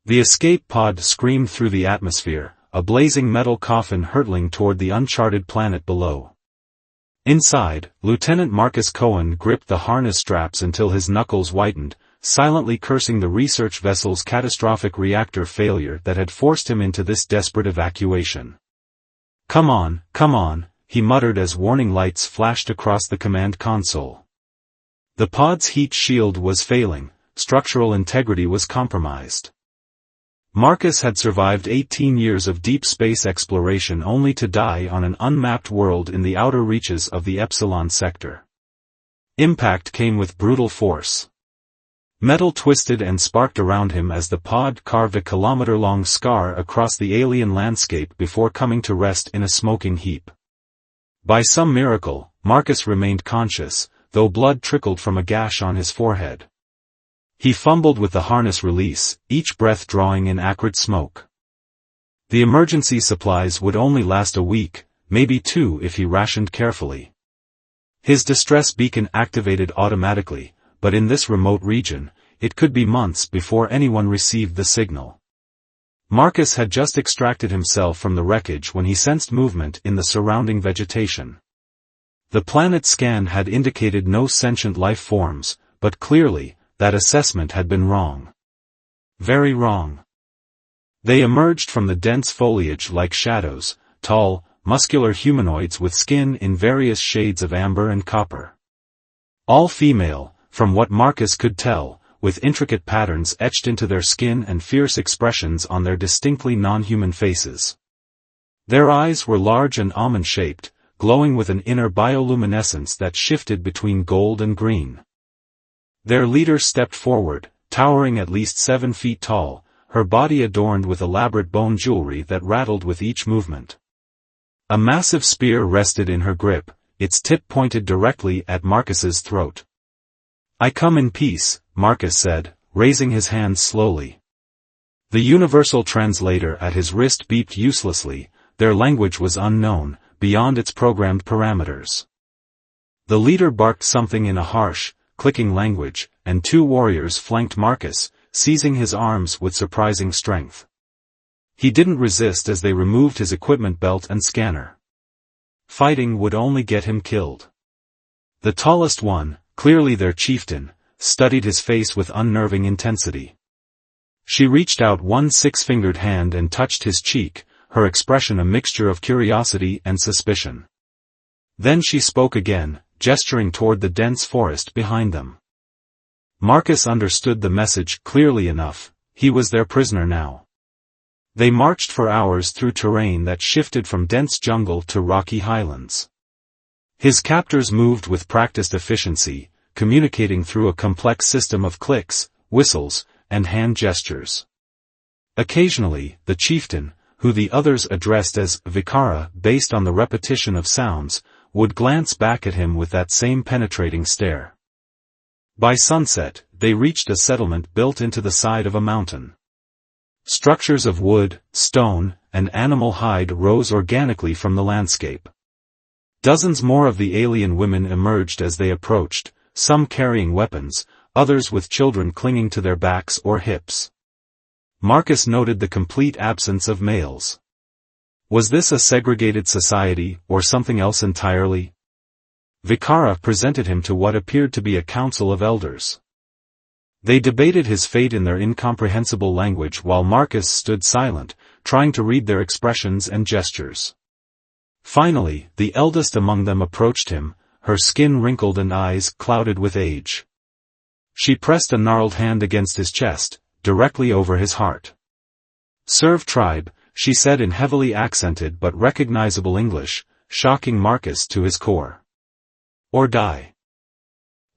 The escape pod screamed through the atmosphere, a blazing metal coffin hurtling toward the uncharted planet below. Inside, Lieutenant Marcus Cohen gripped the harness straps until his knuckles whitened, silently cursing the research vessel's catastrophic reactor failure that had forced him into this desperate evacuation. Come on, he muttered as warning lights flashed across the command console. The pod's heat shield was failing, structural integrity was compromised. Marcus had survived 18 years of deep space exploration only to die on an unmapped world in the outer reaches of the Epsilon sector. Impact came with brutal force. Metal twisted and sparked around him as the pod carved a kilometer-long scar across the alien landscape before coming to rest in a smoking heap. By some miracle, Marcus remained conscious, though blood trickled from a gash on his forehead. He fumbled with the harness release, each breath drawing in acrid smoke. The emergency supplies would only last a week, maybe 2 if he rationed carefully. His distress beacon activated automatically, but in this remote region, it could be months before anyone received the signal. Marcus had just extracted himself from the wreckage when he sensed movement in the surrounding vegetation. The planet scan had indicated no sentient life forms, but clearly, that assessment had been wrong. Very wrong. They emerged from the dense foliage like shadows, tall, muscular humanoids with skin in various shades of amber and copper. All female, from what Marcus could tell, with intricate patterns etched into their skin and fierce expressions on their distinctly non-human faces. Their eyes were large and almond-shaped, glowing with an inner bioluminescence that shifted between gold and green. Their leader stepped forward, towering at least 7 feet tall, her body adorned with elaborate bone jewelry that rattled with each movement. A massive spear rested in her grip, its tip pointed directly at Marcus's throat. "I come in peace," Marcus said, raising his hands slowly. The universal translator at his wrist beeped uselessly, their language was unknown, beyond its programmed parameters. The leader barked something in a harsh, clicking language, and 2 warriors flanked Marcus, seizing his arms with surprising strength. He didn't resist as they removed his equipment belt and scanner. Fighting would only get him killed. The tallest one, clearly their chieftain, studied his face with unnerving intensity. She reached out one 6-fingered hand and touched his cheek, her expression a mixture of curiosity and suspicion. Then she spoke again, gesturing toward the dense forest behind them. Marcus understood the message clearly enough, he was their prisoner now. They marched for hours through terrain that shifted from dense jungle to rocky highlands. His captors moved with practiced efficiency, communicating through a complex system of clicks, whistles, and hand gestures. Occasionally, the chieftain, who the others addressed as Vikara based on the repetition of sounds, would glance back at him with that same penetrating stare. By sunset, they reached a settlement built into the side of a mountain. Structures of wood, stone, and animal hide rose organically from the landscape. Dozens more of the alien women emerged as they approached, some carrying weapons, others with children clinging to their backs or hips. Marcus noted the complete absence of males. Was this a segregated society, or something else entirely? Vikara presented him to what appeared to be a council of elders. They debated his fate in their incomprehensible language while Marcus stood silent, trying to read their expressions and gestures. Finally, the eldest among them approached him, her skin wrinkled and eyes clouded with age. She pressed a gnarled hand against his chest, directly over his heart. "Serve tribe," she said in heavily accented but recognizable English, shocking Marcus to his core. "Or die."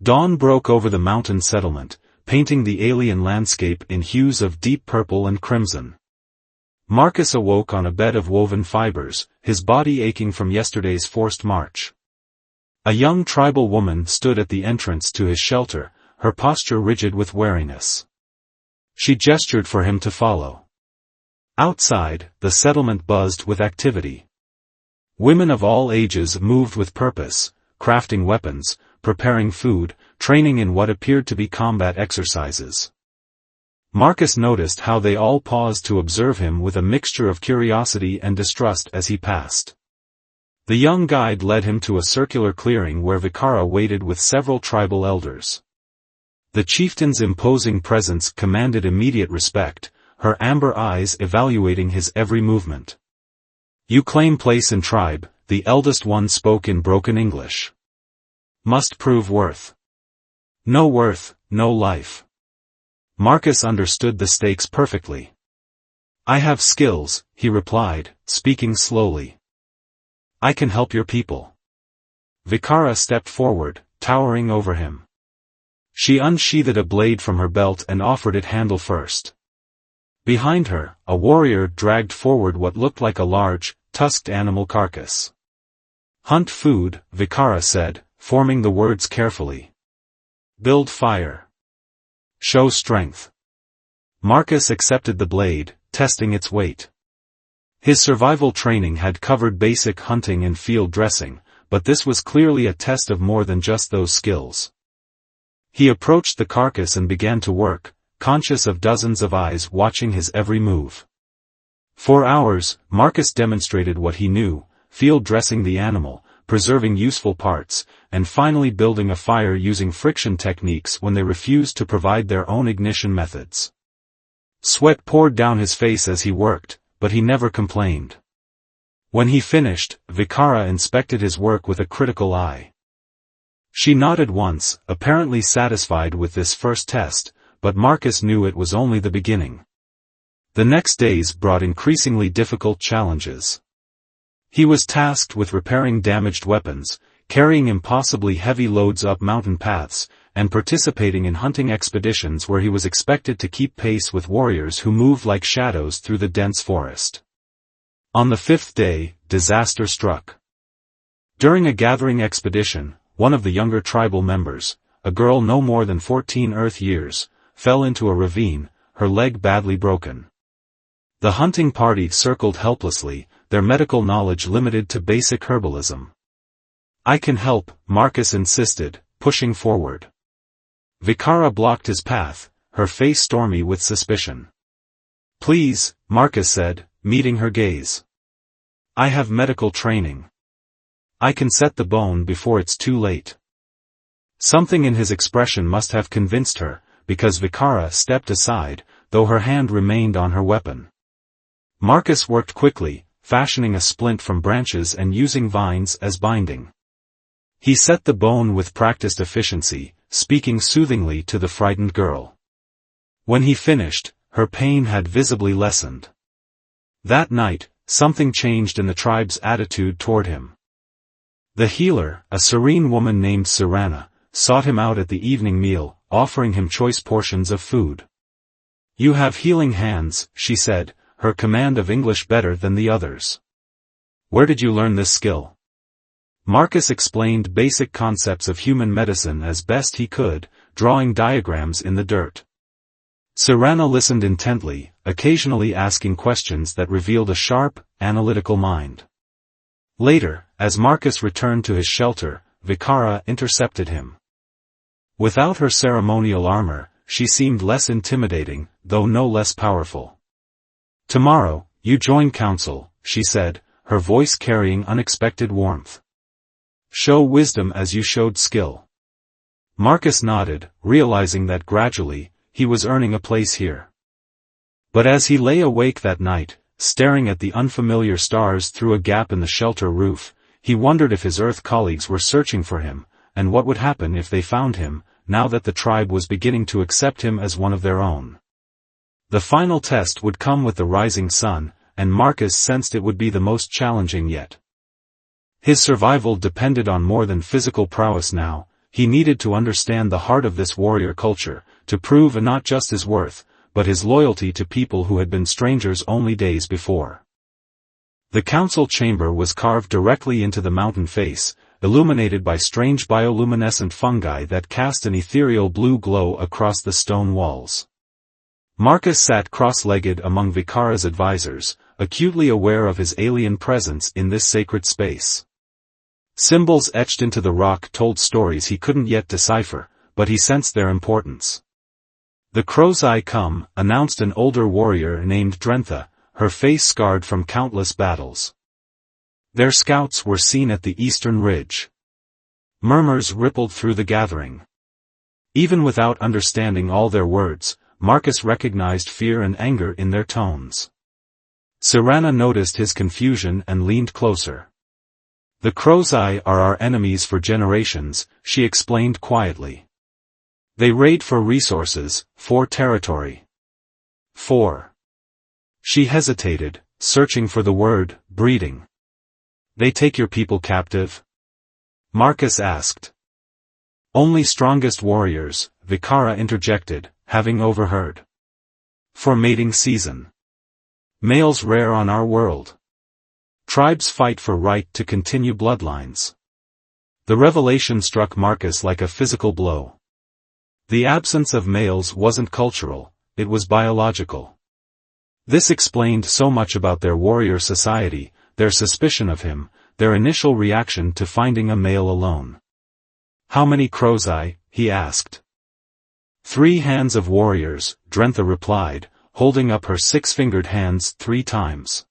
Dawn broke over the mountain settlement, painting the alien landscape in hues of deep purple and crimson. Marcus awoke on a bed of woven fibers, his body aching from yesterday's forced march. A young tribal woman stood at the entrance to his shelter, her posture rigid with wariness. She gestured for him to follow. Outside, the settlement buzzed with activity. Women of all ages moved with purpose, crafting weapons, preparing food, training in what appeared to be combat exercises. Marcus noticed how they all paused to observe him with a mixture of curiosity and distrust as he passed. The young guide led him to a circular clearing where Vikara waited with several tribal elders. The chieftain's imposing presence commanded immediate respect, her amber eyes evaluating his every movement. "You claim place in tribe," the eldest one spoke in broken English. "Must prove worth. No worth, no life." Marcus understood the stakes perfectly. "I have skills," he replied, speaking slowly. "I can help your people." Vikara stepped forward, towering over him. She unsheathed a blade from her belt and offered it handle first. Behind her, a warrior dragged forward what looked like a large, tusked animal carcass. "Hunt food," Vikara said, forming the words carefully. "Build fire. Show strength." Marcus accepted the blade, testing its weight. His survival training had covered basic hunting and field dressing, but this was clearly a test of more than just those skills. He approached the carcass and began to work, conscious of dozens of eyes watching his every move. For hours, Marcus demonstrated what he knew, field dressing the animal, preserving useful parts, and finally building a fire using friction techniques when they refused to provide their own ignition methods. Sweat poured down his face as he worked, but he never complained. When he finished, Vikara inspected his work with a critical eye. She nodded once, apparently satisfied with this first test, but Marcus knew it was only the beginning. The next days brought increasingly difficult challenges. He was tasked with repairing damaged weapons, carrying impossibly heavy loads up mountain paths, and participating in hunting expeditions where he was expected to keep pace with warriors who moved like shadows through the dense forest. On the fifth day, disaster struck. During a gathering expedition, one of the younger tribal members, a girl no more than 14 Earth years, fell into a ravine, her leg badly broken. The hunting party circled helplessly, their medical knowledge limited to basic herbalism. "I can help," Marcus insisted, pushing forward. Vikara blocked his path, her face stormy with suspicion. "Please," Marcus said, meeting her gaze. "I have medical training. I can set the bone before it's too late." Something in his expression must have convinced her, because Vikara stepped aside, though her hand remained on her weapon. Marcus worked quickly, fashioning a splint from branches and using vines as binding. He set the bone with practiced efficiency, speaking soothingly to the frightened girl. When he finished, her pain had visibly lessened. That night, something changed in the tribe's attitude toward him. The healer, a serene woman named Sirana, sought him out at the evening meal, offering him choice portions of food. "You have healing hands," she said, her command of English better than the others. "Where did you learn this skill?" Marcus explained basic concepts of human medicine as best he could, drawing diagrams in the dirt. Sirana listened intently, occasionally asking questions that revealed a sharp, analytical mind. Later, as Marcus returned to his shelter, Vikara intercepted him. Without her ceremonial armor, she seemed less intimidating, though no less powerful. "Tomorrow, you join council," she said, her voice carrying unexpected warmth. "Show wisdom as you showed skill." Marcus nodded, realizing that gradually, he was earning a place here. But as he lay awake that night, staring at the unfamiliar stars through a gap in the shelter roof, he wondered if his Earth colleagues were searching for him, and what would happen if they found him, now that the tribe was beginning to accept him as one of their own. The final test would come with the rising sun, and Marcus sensed it would be the most challenging yet. His survival depended on more than physical prowess now. He needed to understand the heart of this warrior culture, to prove not just his worth, but his loyalty to people who had been strangers only days before. The council chamber was carved directly into the mountain face, illuminated by strange bioluminescent fungi that cast an ethereal blue glow across the stone walls. Marcus sat cross-legged among Vikara's advisors, acutely aware of his alien presence in this sacred space. Symbols etched into the rock told stories he couldn't yet decipher, but he sensed their importance. "The Crow's Eye come," announced an older warrior named Drentha, her face scarred from countless battles. Their scouts were seen at the eastern ridge. Murmurs rippled through the gathering. Even without understanding all their words, Marcus recognized fear and anger in their tones. Sirana noticed his confusion and leaned closer. "The Crow's Eye are our enemies for generations," she explained quietly. "They raid for resources, for territory. For..." She hesitated, searching for the word, breeding. "They take your people captive?" Marcus asked. "Only strongest warriors," Vikara interjected, having overheard. "For mating season. Males rare on our world. Tribes fight for right to continue bloodlines." The revelation struck Marcus like a physical blow. The absence of males wasn't cultural, it was biological. This explained so much about their warrior society, their suspicion of him, their initial reaction to finding a male alone. "How many Crow's Eye?" he asked. "3 hands of warriors," Drentha replied, holding up her 6-fingered hands 3 times.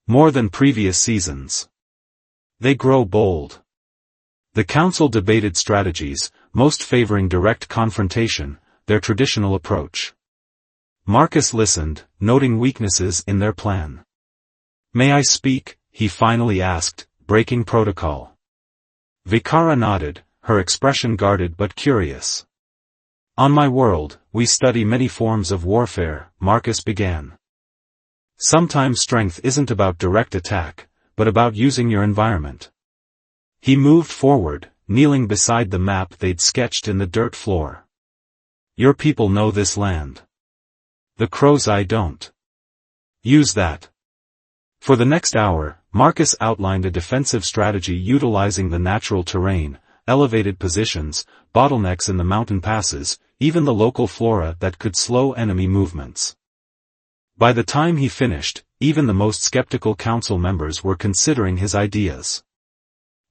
"More than previous seasons. They grow bold." The council debated strategies, most favoring direct confrontation, their traditional approach. Marcus listened, noting weaknesses in their plan. "May I speak?" he finally asked, breaking protocol. Vikara nodded, her expression guarded but curious. "On my world, we study many forms of warfare," Marcus began. "Sometimes strength isn't about direct attack, but about using your environment." He moved forward, kneeling beside the map they'd sketched in the dirt floor. "Your people know this land. The Crow's Eye don't. Use that." For the next hour, Marcus outlined a defensive strategy utilizing the natural terrain, elevated positions, bottlenecks in the mountain passes, even the local flora that could slow enemy movements. By the time he finished, even the most skeptical council members were considering his ideas.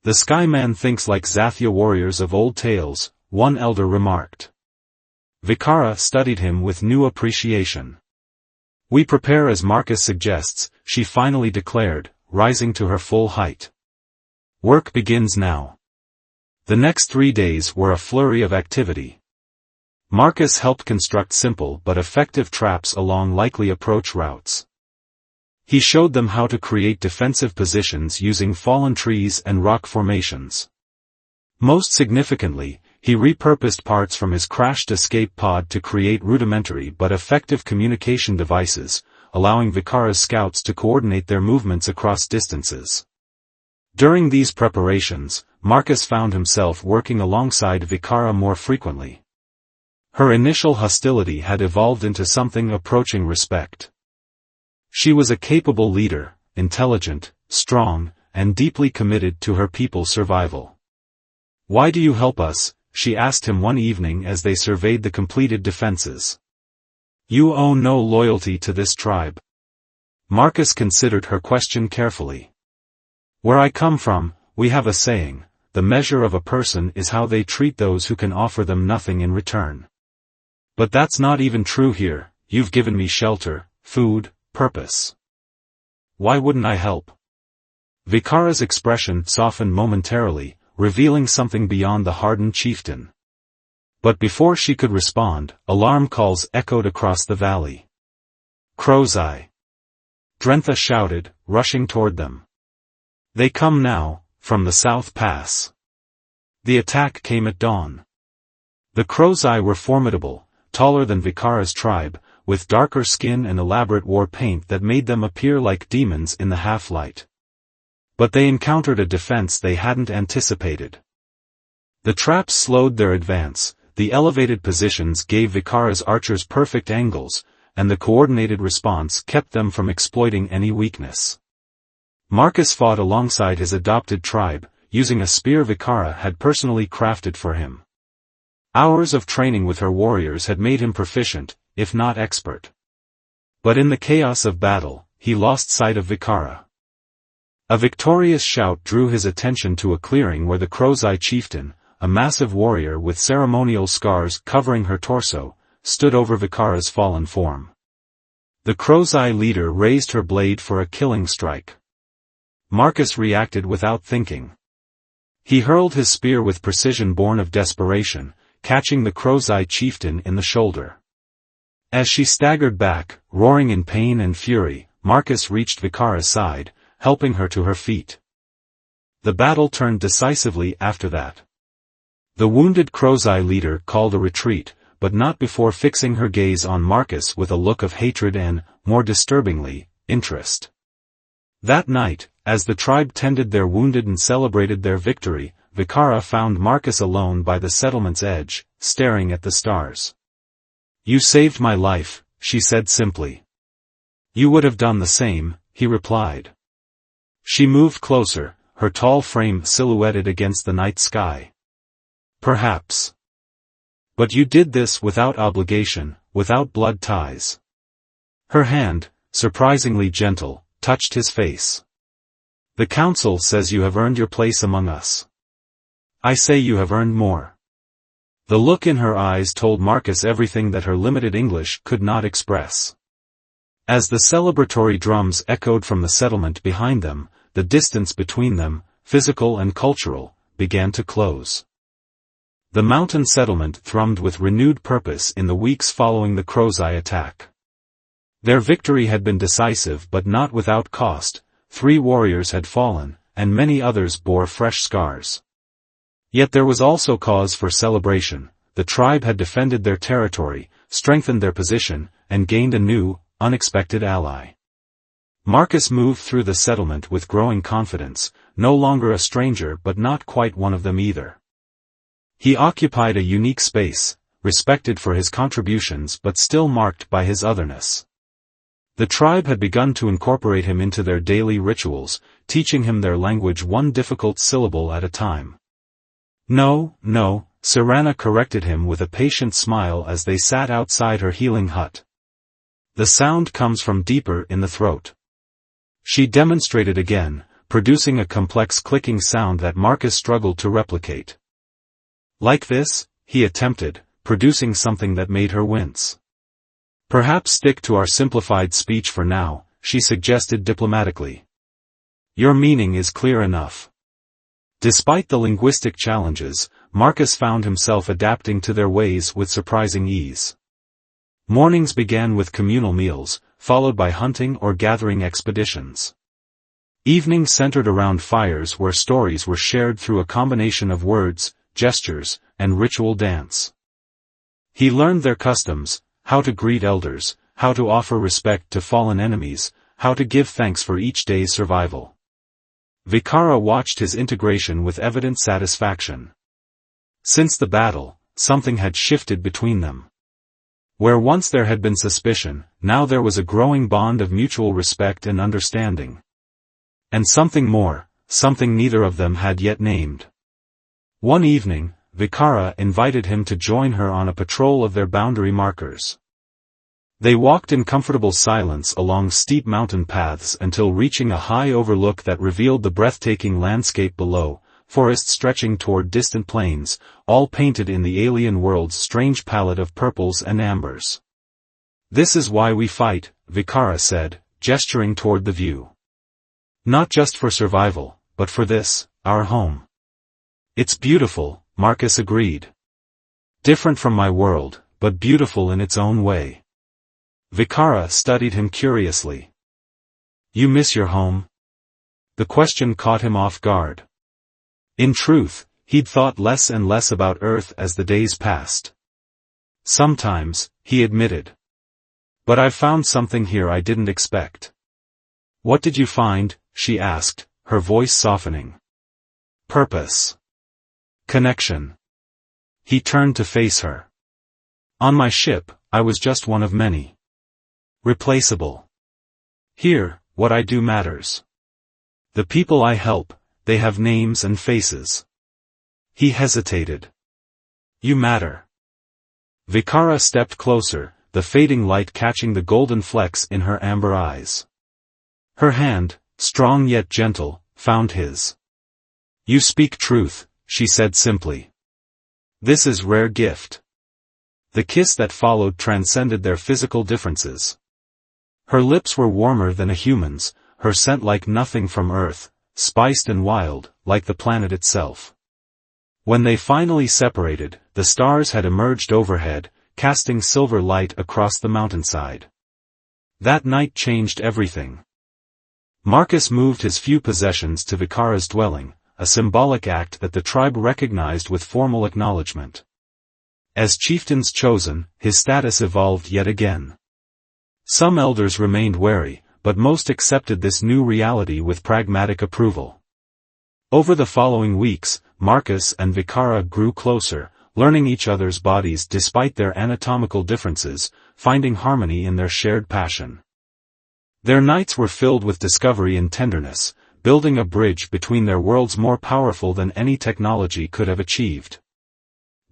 "The Skyman thinks like Zathia warriors of old tales," one elder remarked. Vikara studied him with new appreciation. "We prepare as Marcus suggests," she finally declared, rising to her full height. "Work begins now." The next 3 days were a flurry of activity. Marcus helped construct simple but effective traps along likely approach routes. He showed them how to create defensive positions using fallen trees and rock formations. Most significantly, he repurposed parts from his crashed escape pod to create rudimentary but effective communication devices, allowing Vikara's scouts to coordinate their movements across distances. During these preparations, Marcus found himself working alongside Vikara more frequently. Her initial hostility had evolved into something approaching respect. She was a capable leader, intelligent, strong, and deeply committed to her people's survival. "Why do you help us?" she asked him one evening as they surveyed the completed defenses. "You owe no loyalty to this tribe." Marcus considered her question carefully. "Where I come from, we have a saying, the measure of a person is how they treat those who can offer them nothing in return. But that's not even true here. You've given me shelter, food, purpose. Why wouldn't I help?" Vikara's expression softened momentarily, revealing something beyond the hardened chieftain. But before she could respond, alarm calls echoed across the valley. "Crow's Eye!" Drentha shouted, rushing toward them. "They come now, from the South Pass." The attack came at dawn. The Crow's Eye were formidable, taller than Vikara's tribe, with darker skin and elaborate war paint that made them appear like demons in the half-light. But they encountered a defense they hadn't anticipated. The traps slowed their advance, the elevated positions gave Vikara's archers perfect angles, and the coordinated response kept them from exploiting any weakness. Marcus fought alongside his adopted tribe, using a spear Vikara had personally crafted for him. Hours of training with her warriors had made him proficient, if not expert. But in the chaos of battle, he lost sight of Vikara. A victorious shout drew his attention to a clearing where the Crow's Eye chieftain, a massive warrior with ceremonial scars covering her torso, stood over Vikara's fallen form. The Crow's Eye leader raised her blade for a killing strike. Marcus reacted without thinking. He hurled his spear with precision born of desperation, catching the Crow's Eye chieftain in the shoulder. As she staggered back, roaring in pain and fury, Marcus reached Vikara's side, helping her to her feet. The battle turned decisively after that. The wounded Crow's Eye leader called a retreat, but not before fixing her gaze on Marcus with a look of hatred and, more disturbingly, interest. That night, as the tribe tended their wounded and celebrated their victory, Vikara found Marcus alone by the settlement's edge, staring at the stars. "You saved my life," she said simply. "You would have done the same," he replied. She moved closer, her tall frame silhouetted against the night sky. "Perhaps. But you did this without obligation, without blood ties." Her hand, surprisingly gentle, touched his face. "The council says you have earned your place among us. I say you have earned more." The look in her eyes told Marcus everything that her limited English could not express. As the celebratory drums echoed from the settlement behind them, the distance between them, physical and cultural, began to close. The mountain settlement thrummed with renewed purpose in the weeks following the Crow's Eye attack. Their victory had been decisive but not without cost. 3 warriors had fallen, and many others bore fresh scars. Yet there was also cause for celebration. The tribe had defended their territory, strengthened their position, and gained a new, unexpected ally. Marcus moved through the settlement with growing confidence, no longer a stranger but not quite one of them either. He occupied a unique space, respected for his contributions but still marked by his otherness. The tribe had begun to incorporate him into their daily rituals, teaching him their language one difficult syllable at a time. "No, no," Serana corrected him with a patient smile as they sat outside her healing hut. "The sound comes from deeper in the throat." She demonstrated again, producing a complex clicking sound that Marcus struggled to replicate. "Like this?" he attempted, producing something that made her wince. "Perhaps stick to our simplified speech for now," she suggested diplomatically. "Your meaning is clear enough." Despite the linguistic challenges, Marcus found himself adapting to their ways with surprising ease. Mornings began with communal meals, followed by hunting or gathering expeditions. Evenings centered around fires where stories were shared through a combination of words, gestures, and ritual dance. He learned their customs, how to greet elders, how to offer respect to fallen enemies, how to give thanks for each day's survival. Vikara watched his integration with evident satisfaction. Since the battle, something had shifted between them. Where once there had been suspicion, now there was a growing bond of mutual respect and understanding. And something more, something neither of them had yet named. One evening, Vikara invited him to join her on a patrol of their boundary markers. They walked in comfortable silence along steep mountain paths until reaching a high overlook that revealed the breathtaking landscape below, forests stretching toward distant plains, all painted in the alien world's strange palette of purples and ambers. "This is why we fight," Vikara said, gesturing toward the view. "Not just for survival, but for this, our home." "It's beautiful," Marcus agreed. "Different from my world, but beautiful in its own way." Vikara studied him curiously. "You miss your home?" The question caught him off guard. In truth, he'd thought less and less about Earth as the days passed. "Sometimes," he admitted. "But I've found something here I didn't expect." "What did you find?" she asked, her voice softening. "Purpose. Connection." He turned to face her. "On my ship, I was just one of many. Replaceable. Here, what I do matters. The people I help, they have names and faces." He hesitated. "You matter." Vikara stepped closer, the fading light catching the golden flecks in her amber eyes. Her hand, strong yet gentle, found his. "You speak truth," she said simply. "This is rare gift." The kiss that followed transcended their physical differences. Her lips were warmer than a human's, her scent like nothing from Earth, spiced and wild, like the planet itself. When they finally separated, the stars had emerged overhead, casting silver light across the mountainside. That night changed everything. Marcus moved his few possessions to Vikara's dwelling, a symbolic act that the tribe recognized with formal acknowledgement. As chieftains chosen, his status evolved yet again. Some elders remained wary, but most accepted this new reality with pragmatic approval. Over the following weeks, Marcus and Vikara grew closer, learning each other's bodies despite their anatomical differences, finding harmony in their shared passion. Their nights were filled with discovery and tenderness, building a bridge between their worlds more powerful than any technology could have achieved.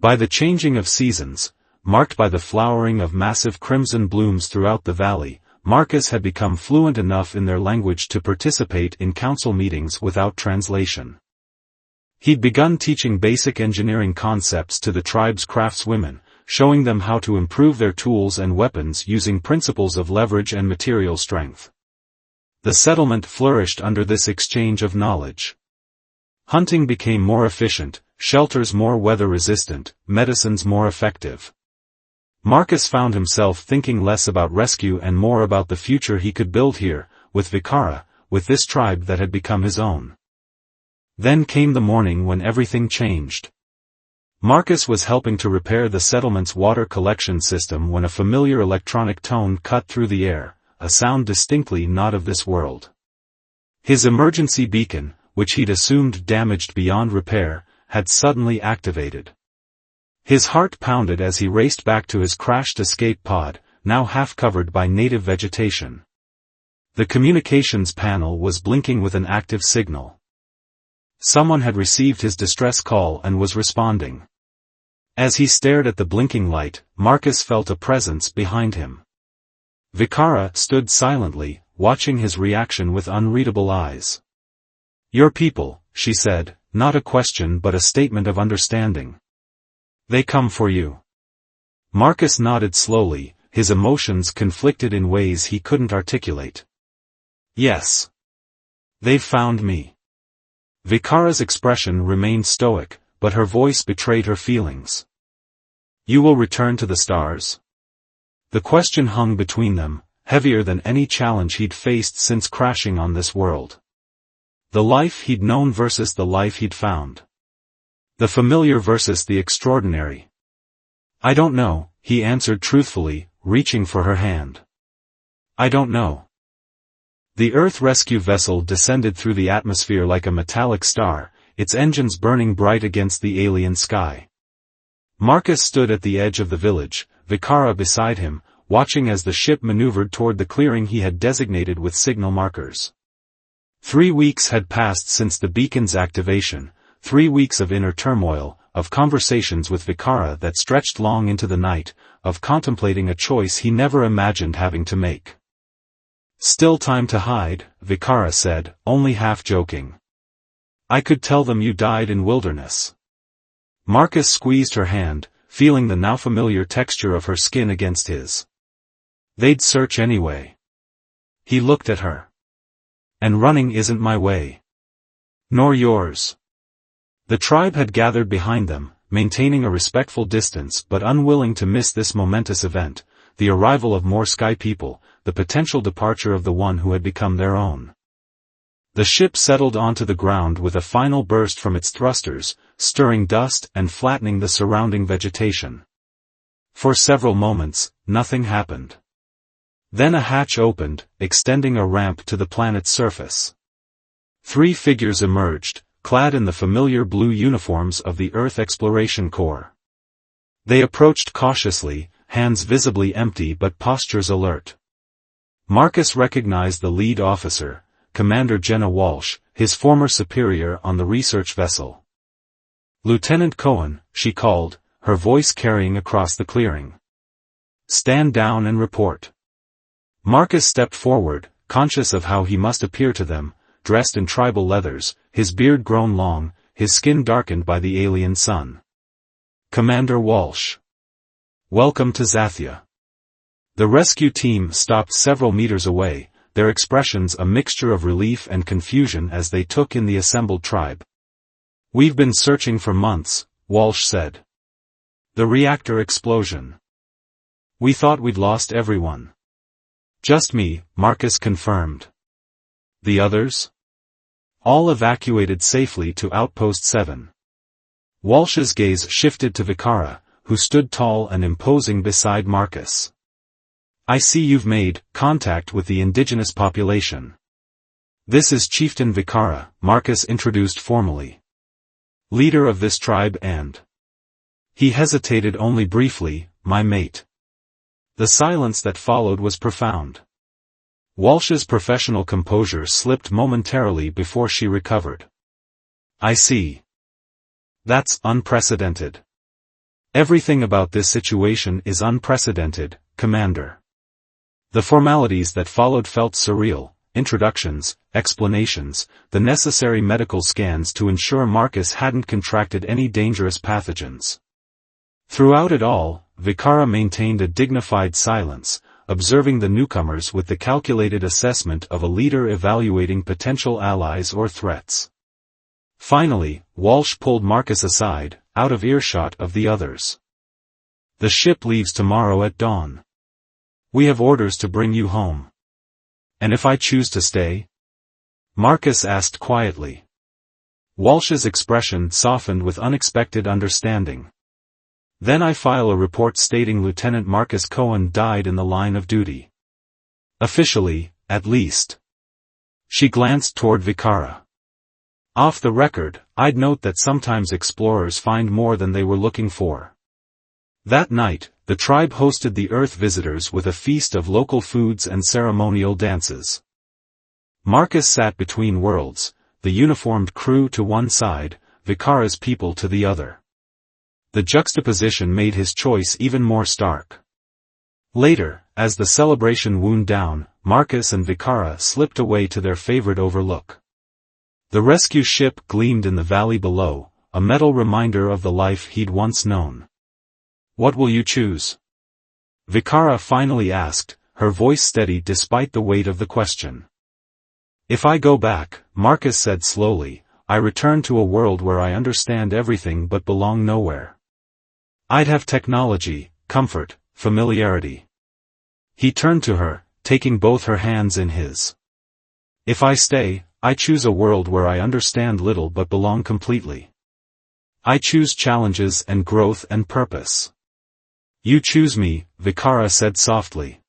By the changing of seasons, marked by the flowering of massive crimson blooms throughout the valley, Marcus had become fluent enough in their language to participate in council meetings without translation. He'd begun teaching basic engineering concepts to the tribe's craftswomen, showing them how to improve their tools and weapons using principles of leverage and material strength. The settlement flourished under this exchange of knowledge. Hunting became more efficient, shelters more weather-resistant, medicines more effective. Marcus found himself thinking less about rescue and more about the future he could build here, with Vikara, with this tribe that had become his own. Then came the morning when everything changed. Marcus was helping to repair the settlement's water collection system when a familiar electronic tone cut through the air, a sound distinctly not of this world. His emergency beacon, which he'd assumed damaged beyond repair, had suddenly activated. His heart pounded as he raced back to his crashed escape pod, now half covered by native vegetation. The communications panel was blinking with an active signal. Someone had received his distress call and was responding. As he stared at the blinking light, Marcus felt a presence behind him. Vikara stood silently, watching his reaction with unreadable eyes. "Your people," she said, not a question but a statement of understanding. "They come for you." Marcus nodded slowly, his emotions conflicted in ways he couldn't articulate. "Yes. They've found me." Vikara's expression remained stoic, but her voice betrayed her feelings. "You will return to the stars?" The question hung between them, heavier than any challenge he'd faced since crashing on this world. The life he'd known versus the life he'd found. The familiar versus the extraordinary. "I don't know," he answered truthfully, reaching for her hand. "I don't know." The Earth rescue vessel descended through the atmosphere like a metallic star, its engines burning bright against the alien sky. Marcus stood at the edge of the village, Vikara beside him, watching as the ship maneuvered toward the clearing he had designated with signal markers. 3 weeks had passed since the beacon's activation, 3 weeks of inner turmoil, of conversations with Vikara that stretched long into the night, of contemplating a choice he never imagined having to make. "Still time to hide," Vikara said, only half joking. "I could tell them you died in wilderness." Marcus squeezed her hand, feeling the now familiar texture of her skin against his. "They'd search anyway." He looked at her. "And running isn't my way." "Nor yours." The tribe had gathered behind them, maintaining a respectful distance but unwilling to miss this momentous event, the arrival of more sky people, the potential departure of the one who had become their own. The ship settled onto the ground with a final burst from its thrusters, stirring dust and flattening the surrounding vegetation. For several moments, nothing happened. Then a hatch opened, extending a ramp to the planet's surface. 3 figures emerged, clad in the familiar blue uniforms of the Earth Exploration Corps. They approached cautiously, hands visibly empty but postures alert. Marcus recognized the lead officer, Commander Jenna Walsh, his former superior on the research vessel. "Lieutenant Cohen," she called, her voice carrying across the clearing. "Stand down and report." Marcus stepped forward, conscious of how he must appear to them, dressed in tribal leathers, his beard grown long, his skin darkened by the alien sun. "Commander Walsh." Welcome to Zathia. The rescue team stopped several meters away, their expressions a mixture of relief and confusion as they took in the assembled tribe. We've been searching for months, Walsh said. The reactor explosion. We thought we'd lost everyone. Just me, Marcus confirmed. The others? All evacuated safely to Outpost 7. Walsh's gaze shifted to Vikara, who stood tall and imposing beside Marcus. I see you've made contact with the indigenous population. This is Chieftain Vikara, Marcus introduced formally. Leader of this tribe and... He hesitated only briefly, my mate. The silence that followed was profound. Walsh's professional composure slipped momentarily before she recovered. I see. That's unprecedented. Everything about this situation is unprecedented, Commander. The formalities that followed felt surreal, introductions, explanations, the necessary medical scans to ensure Marcus hadn't contracted any dangerous pathogens. Throughout it all, Vikara maintained a dignified silence, observing the newcomers with the calculated assessment of a leader evaluating potential allies or threats. Finally, Walsh pulled Marcus aside, out of earshot of the others. The ship leaves tomorrow at dawn. We have orders to bring you home. And if I choose to stay? Marcus asked quietly. Walsh's expression softened with unexpected understanding. Then I file a report stating Lieutenant Marcus Cohen died in the line of duty. Officially, at least. She glanced toward Vikara. Off the record, I'd note that sometimes explorers find more than they were looking for. That night, the tribe hosted the Earth visitors with a feast of local foods and ceremonial dances. Marcus sat between worlds, the uniformed crew to one side, Vikara's people to the other. The juxtaposition made his choice even more stark. Later, as the celebration wound down, Marcus and Vikara slipped away to their favorite overlook. The rescue ship gleamed in the valley below, a metal reminder of the life he'd once known. What will you choose? Vikara finally asked, her voice steady despite the weight of the question. If I go back, Marcus said slowly, I return to a world where I understand everything but belong nowhere. I'd have technology, comfort, familiarity. He turned to her, taking both her hands in his. If I stay, I choose a world where I understand little but belong completely. I choose challenges and growth and purpose. You choose me, Vikara said softly.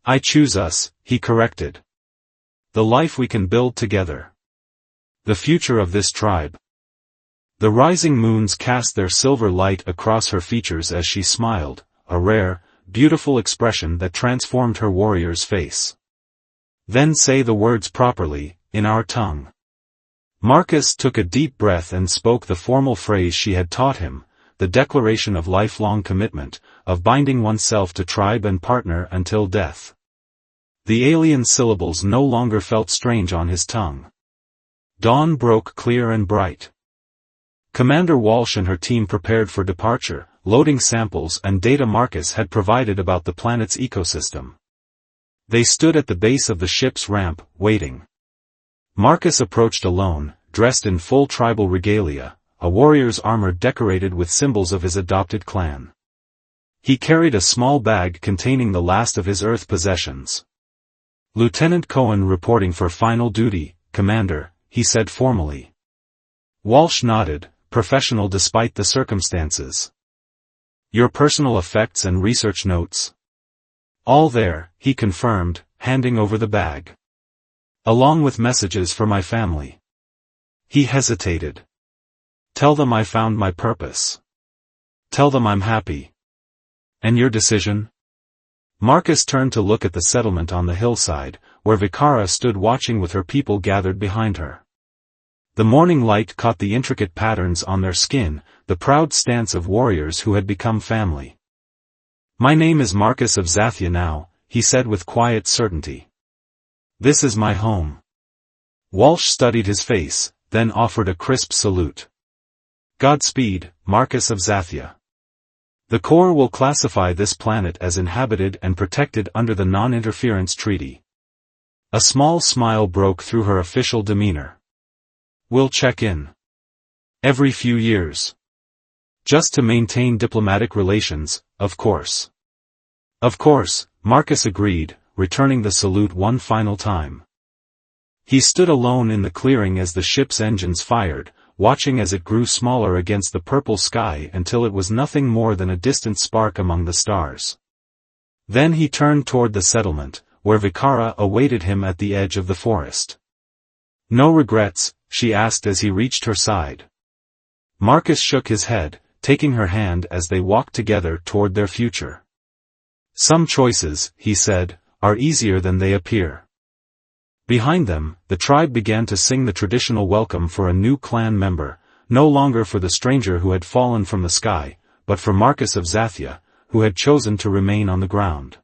I choose us, he corrected. The life we can build together. The future of this tribe. The rising moons cast their silver light across her features as she smiled, a rare, beautiful expression that transformed her warrior's face. Then say the words properly, in our tongue. Marcus took a deep breath and spoke the formal phrase she had taught him, the declaration of lifelong commitment, of binding oneself to tribe and partner until death. The alien syllables no longer felt strange on his tongue. Dawn broke clear and bright. Commander Walsh and her team prepared for departure, loading samples and data Marcus had provided about the planet's ecosystem. They stood at the base of the ship's ramp, waiting. Marcus approached alone, dressed in full tribal regalia, a warrior's armor decorated with symbols of his adopted clan. He carried a small bag containing the last of his Earth possessions. Lieutenant Cohen reporting for final duty, Commander, he said formally. Walsh nodded, professional despite the circumstances. Your personal effects and research notes? All there, he confirmed, handing over the bag. Along with messages for my family. He hesitated. Tell them I found my purpose. Tell them I'm happy. And your decision? Marcus turned to look at the settlement on the hillside, where Vikara stood watching with her people gathered behind her. The morning light caught the intricate patterns on their skin, the proud stance of warriors who had become family. My name is Marcus of Zathia now, he said with quiet certainty. This is my home. Walsh studied his face, then offered a crisp salute. Godspeed, Marcus of Zathia. The Corps will classify this planet as inhabited and protected under the Non-Interference Treaty. A small smile broke through her official demeanor. We'll check in every few years. Just to maintain diplomatic relations, of course. Of course, Marcus agreed, returning the salute one final time. He stood alone in the clearing as the ship's engines fired, watching as it grew smaller against the purple sky until it was nothing more than a distant spark among the stars. Then he turned toward the settlement, where Vikara awaited him at the edge of the forest. "No regrets?" she asked as he reached her side. Marcus shook his head, taking her hand as they walked together toward their future. "Some choices," he said, "are easier than they appear." Behind them, the tribe began to sing the traditional welcome for a new clan member, no longer for the stranger who had fallen from the sky, but for Marcus of Zathia, who had chosen to remain on the ground.